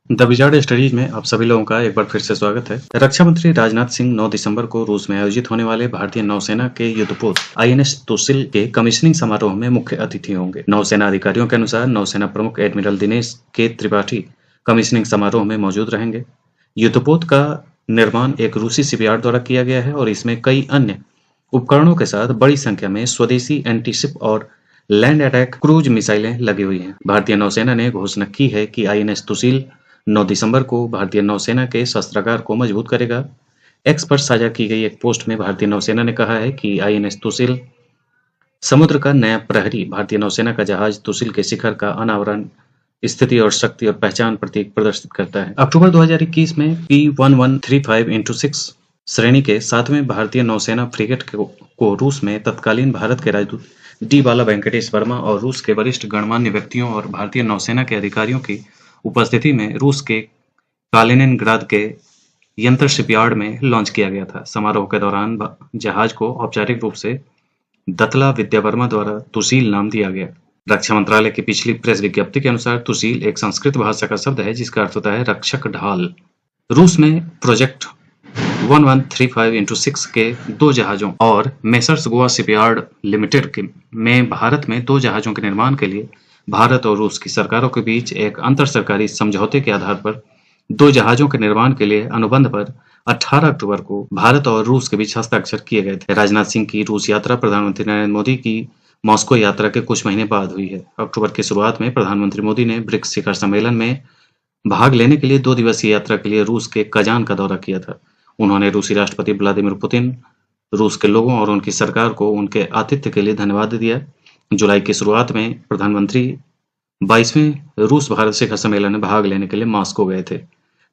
The wizard studies में आप सभी लोगों का एक बार फिर से स्वागत है। रक्षा मंत्री राजनाथ सिंह 9 दिसंबर को रूस में आयोजित होने वाले भारतीय नौसेना के युद्धपोत आईएनएस तुसिल के कमीशनिंग समारोह में मुख्य अतिथि होंगे। नौसेना अधिकारियों के अनुसार नौसेना प्रमुख एडमिरल दिनेश के त्रिपाठी कमीशनिंग समारोह में मौजूद रहेंगे। युद्धपोत का निर्माण एक रूसी शिपयार्ड द्वारा किया गया है और इसमें कई अन्य उपकरणों के साथ बड़ी संख्या में स्वदेशी एंटीशिप और लैंड अटैक क्रूज मिसाइलें लगी हुई हैं। भारतीय नौसेना ने घोषणा की है कि आईएनएस तुसिल 9 दिसंबर को भारतीय नौसेना के शस्त्रागार को मजबूत करेगा। एक्स पर साझा की गई एक पोस्ट में भारतीय नौसेना ने कहा है कि आईएनएस तुसिल समुद्र का नया प्रहरी भारतीय नौसेना का जहाज तुसिल के शिखर का अनावरण स्थिति और शक्ति और पहचान प्रतीक प्रदर्शित करता है। अक्टूबर 2021 में P1135x6 श्रेणी के 7वें भारतीय नौसेना फ्रिगेट को रूस में तत्कालीन भारत के राजदूत डी बाला वेंकटेश वर्मा और रूस के वरिष्ठ गणमान्य व्यक्तियों और भारतीय नौसेना के अधिकारियों की उपस्थिति में रूस के कालिनिनग्राद के यंत्र शिपयार्ड में लॉन्च किया गया था। समारोह के दौरान जहाज को औपचारिक रूप से दत्ला विद्या वर्मा द्वारा तुसील नाम दिया गया। रक्षा मंत्रालय की पिछली प्रेस विज्ञप्ति के अनुसार तुसील एक संस्कृत भाषा का शब्द है जिसका अर्थ होता है रक्षक ढाल। रूस में प्रोजेक्ट 1135x6 के 2 जहाजों और मेसर्स गोवा शिपयार्ड लिमिटेड में भारत में 2 जहाजों के निर्माण के लिए भारत और रूस की सरकारों के बीच एक अंतर सरकारी समझौते के आधार पर 2 जहाजों के निर्माण के लिए अनुबंध पर 18 अक्टूबर को भारत और रूस के बीच हस्ताक्षर किए गए थे। राजनाथ सिंह की रूस यात्रा प्रधानमंत्री नरेंद्र मोदी की मॉस्को यात्रा के कुछ महीने बाद हुई है। अक्टूबर की शुरुआत में प्रधानमंत्री मोदी ने ब्रिक्स शिखर सम्मेलन में भाग लेने के लिए 2 दिवसीय यात्रा के लिए रूस के कजान का दौरा किया था। उन्होंने रूसी राष्ट्रपति व्लादिमीर पुतिन, रूस के लोगों और उनकी सरकार को उनके आतिथ्य के लिए धन्यवाद दिया। जुलाई की शुरुआत में प्रधानमंत्री 22वें रूस भारत शिखर सम्मेलन में भाग लेने के लिए मॉस्को गए थे।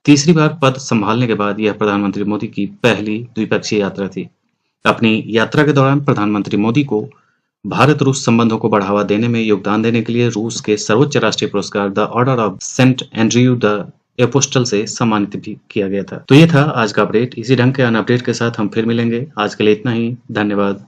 तीसरी बार पद संभालने के बाद यह प्रधानमंत्री मोदी की पहली द्विपक्षीय यात्रा थी। अपनी यात्रा के दौरान प्रधानमंत्री मोदी को भारत रूस संबंधों को बढ़ावा देने में योगदान देने के लिए रूस के सर्वोच्च राष्ट्रीय पुरस्कार the Order of Saint Andrew the Apostle से सम्मानित भी किया गया था। तो ये था आज का अपडेट। इसी ढंग के अन्य अपडेट के साथ हम फिर मिलेंगे। आज के लिए इतना ही। धन्यवाद।